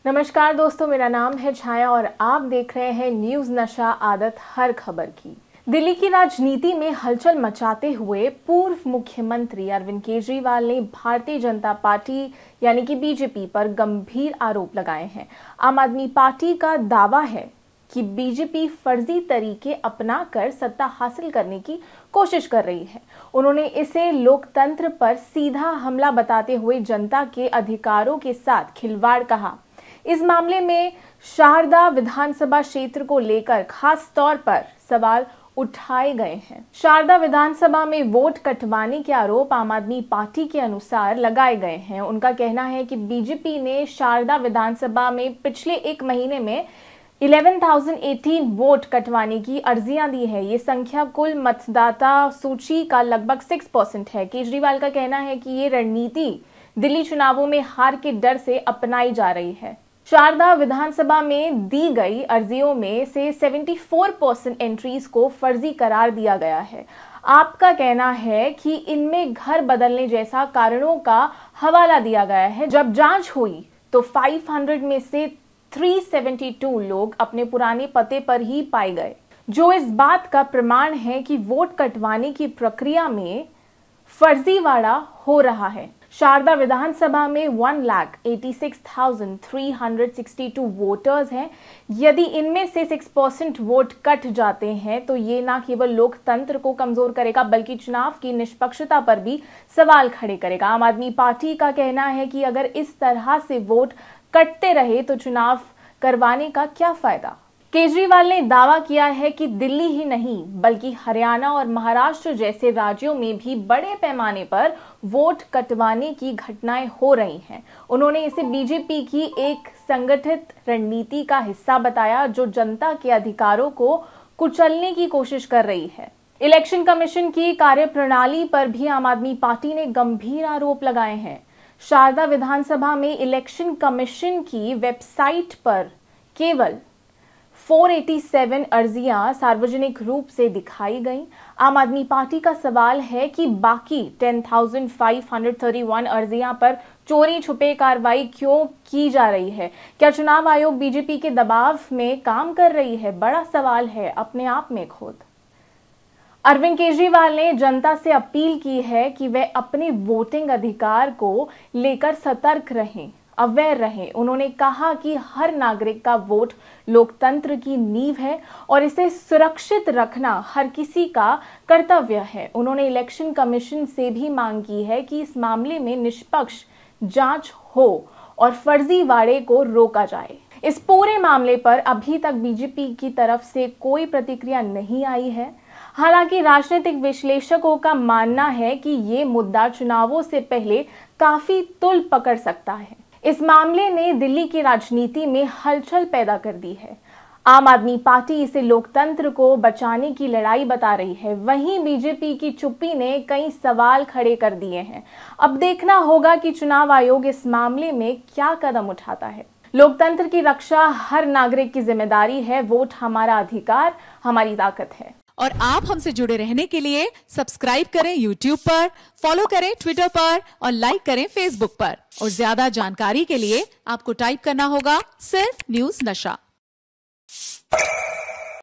नमस्कार दोस्तों, मेरा नाम है छाया और आप देख रहे हैं न्यूज नशा आदत हर खबर की। दिल्ली की राजनीति में हलचल मचाते हुए पूर्व मुख्यमंत्री अरविंद केजरीवाल ने भारतीय जनता पार्टी यानी कि बीजेपी पर गंभीर आरोप लगाए हैं। आम आदमी पार्टी का दावा है कि बीजेपी फर्जी तरीके अपनाकर सत्ता हासिल करने की कोशिश कर रही है। उन्होंने इसे लोकतंत्र पर सीधा हमला बताते हुए जनता के अधिकारों के साथ खिलवाड़ कहा। इस मामले में शारदा विधानसभा क्षेत्र को लेकर खास तौर पर सवाल उठाए गए हैं। शारदा विधानसभा में वोट कटवाने के आरोप आम आदमी पार्टी के अनुसार लगाए गए हैं। उनका कहना है कि बीजेपी ने शारदा विधानसभा में पिछले एक महीने में 11,018 वोट कटवाने की अर्जियां दी है। ये संख्या कुल मतदाता सूची का लगभग 6% है। केजरीवाल का कहना है कि ये रणनीति दिल्ली चुनावों में हार के डर से अपनाई जा रही है। शारदा विधानसभा में दी गई अर्जियों में से 74% एंट्रीज को फर्जी करार दिया गया है। आपका कहना है कि इनमें घर बदलने जैसा कारणों का हवाला दिया गया है। जब जांच हुई तो 500 में से 372 लोग अपने पुराने पते पर ही पाए गए, जो इस बात का प्रमाण है कि वोट कटवाने की प्रक्रिया में फर्जीवाड़ा हो रहा है। शारदा विधानसभा में 1,86,362 वोटर्स हैं। यदि इनमें से 6% वोट कट जाते हैं तो ये न केवल लोकतंत्र को कमजोर करेगा बल्कि चुनाव की निष्पक्षता पर भी सवाल खड़े करेगा। आम आदमी पार्टी का कहना है कि अगर इस तरह से वोट कटते रहे तो चुनाव करवाने का क्या फायदा। केजरीवाल ने दावा किया है कि दिल्ली ही नहीं बल्कि हरियाणा और महाराष्ट्र जैसे राज्यों में भी बड़े पैमाने पर वोट कटवाने की घटनाएं हो रही हैं। उन्होंने इसे बीजेपी की एक संगठित रणनीति का हिस्सा बताया जो जनता के अधिकारों को कुचलने की कोशिश कर रही है। इलेक्शन कमीशन की कार्यप्रणाली पर भी आम आदमी पार्टी ने गंभीर आरोप लगाए हैं। शारदा विधानसभा में इलेक्शन कमीशन की वेबसाइट पर केवल 487 अर्जियां सार्वजनिक रूप से दिखाई गईं। आम आदमी पार्टी का सवाल है कि बाकी 10,531 अर्जियां पर चोरी छुपे कार्रवाई क्यों की जा रही है। क्या चुनाव आयोग बीजेपी के दबाव में काम कर रही है? बड़ा सवाल है अपने आप में खुद। अरविंद केजरीवाल ने जनता से अपील की है कि वे अपने वोटिंग अधिकार को लेकर सतर्क रहें, अवेयर रहें। उन्होंने कहा कि हर नागरिक का वोट लोकतंत्र की नींव है और इसे सुरक्षित रखना हर किसी का कर्तव्य है। उन्होंने इलेक्शन कमीशन से भी मांग की है कि इस मामले में निष्पक्ष जांच हो और फर्जीवाड़े को रोका जाए। इस पूरे मामले पर अभी तक बीजेपी की तरफ से कोई प्रतिक्रिया नहीं आई है। हालांकि राजनीतिक विश्लेषकों का मानना है कि ये मुद्दा चुनावों से पहले काफी तुल पकड़ सकता है। इस मामले ने दिल्ली की राजनीति में हलचल पैदा कर दी है। आम आदमी पार्टी इसे लोकतंत्र को बचाने की लड़ाई बता रही है। वहीं बीजेपी की चुप्पी ने कई सवाल खड़े कर दिए हैं। अब देखना होगा कि चुनाव आयोग इस मामले में क्या कदम उठाता है। लोकतंत्र की रक्षा हर नागरिक की जिम्मेदारी है। वोट हमारा अधिकार, हमारी ताकत है। और आप हमसे जुड़े रहने के लिए सब्सक्राइब करें YouTube पर, फॉलो करें Twitter पर और लाइक करें Facebook पर। और ज्यादा जानकारी के लिए आपको टाइप करना होगा सिर्फ न्यूज नशा।